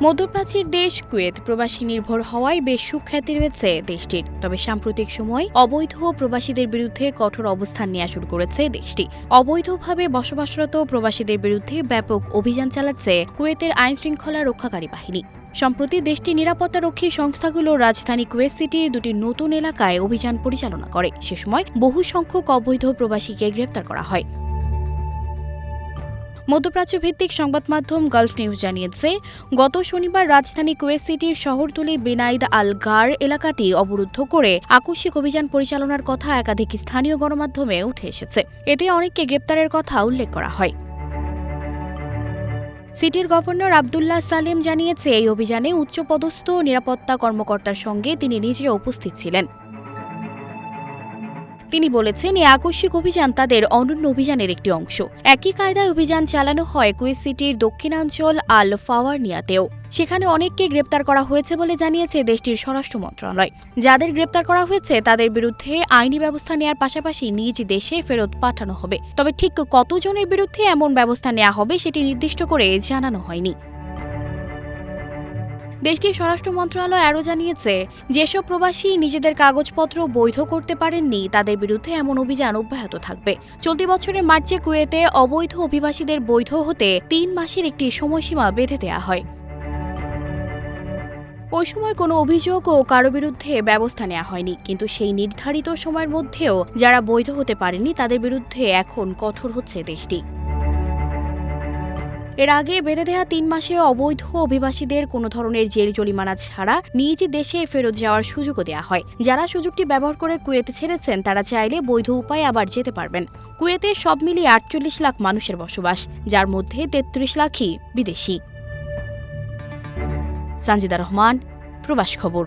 মধ্যপ্রাচ্যের দেশ কুয়েত প্রবাসী নির্ভর হওয়ায় বেশ সুখ্যাতি রয়েছে দেশটির। তবে সাম্প্রতিক সময় অবৈধ প্রবাসীদের বিরুদ্ধে কঠোর অবস্থান নেওয়া শুরু করেছে দেশটি। অবৈধভাবে বসবাসরত প্রবাসীদের বিরুদ্ধে ব্যাপক অভিযান চালাচ্ছে কুয়েতের আইনশৃঙ্খলা রক্ষাকারী বাহিনী। সম্প্রতি দেশটির নিরাপত্তারক্ষী সংস্থাগুলো রাজধানী কুয়েত সিটির দুটি নতুন এলাকায় অভিযান পরিচালনা করে। সে সময় বহু সংখ্যক অবৈধ প্রবাসীকে গ্রেপ্তার করা হয়। মধ্যপ্রাচ্য ভিত্তিক সংবাদ মাধ্যম গালফ নিউজ জানিয়েছে, গত শনিবার রাজধানী কুয়েত সিটির শহরতলি বেনাইদ আল গার এলাকাটি অবরুদ্ধ করে আকস্মিক অভিযান পরিচালনার কথা একাধিক স্থানীয় গণমাধ্যমে উঠে এসেছে। এতে অনেককে গ্রেপ্তারের কথা উল্লেখ করা হয়। সিটির গভর্নর আবদুল্লাহ সালেম জানিয়েছে, এই অভিযানে উচ্চপদস্থ নিরাপত্তা কর্মকর্তার সঙ্গে তিনি নিজে উপস্থিত ছিলেন। তিনি বলেছেন, এই আকস্মিক অভিযান তাদের অনন্য অভিযানের একটি অংশ। একই কায়দায় অভিযান চালানো হয় কুয়েত সিটির দক্ষিণাঞ্চল আল ফাওয়ারনিয়াতেও। সেখানে অনেককে গ্রেপ্তার করা হয়েছে বলে জানিয়েছে দেশটির স্বরাষ্ট্র মন্ত্রণালয়। যাদের গ্রেপ্তার করা হয়েছে তাদের বিরুদ্ধে আইনি ব্যবস্থা নেওয়ার পাশাপাশি নিজ দেশে ফেরত পাঠানো হবে। তবে ঠিক কতজনের বিরুদ্ধে এমন ব্যবস্থা নেওয়া হবে সেটি নির্দিষ্ট করে জানানো হয়নি। দেশটির স্বরাষ্ট্র মন্ত্রণালয় আরও জানিয়েছে, যেসব প্রবাসী নিজেদের কাগজপত্র বৈধ করতে পারেননি তাদের বিরুদ্ধে এমন অভিযান অব্যাহত থাকবে। চলতি বছরের মার্চে কুয়েতে অবৈধ অভিবাসীদের বৈধ হতে ৩ মাসের একটি সময়সীমা বেঁধে দেওয়া হয়। ওই সময় কোনো অভিযোগ ও কারো বিরুদ্ধে ব্যবস্থা নেওয়া হয়নি, কিন্তু সেই নির্ধারিত সময়ের মধ্যেও যারা বৈধ হতে পারেনি তাদের বিরুদ্ধে এখন কঠোর হচ্ছে দেশটি। এর আগে বেঁধে দেওয়া ৩ মাসে অবৈধ অভিবাসীদের কোনো ধরনের জেল জরিমানা ছাড়া নিজ দেশে ফেরত যাওয়ার সুযোগও দেওয়া হয়। যারা সুযোগটি ব্যবহার করে কুয়েতে ছেড়েছেন তারা চাইলে বৈধ উপায়ে আবার যেতে পারবেন। কুয়েতে সব মিলিয়ে ৪৮ লাখ মানুষের বসবাস, যার মধ্যে ৩৩ লাখই বিদেশি। সানজিদা রহমান, প্রবাস খবর।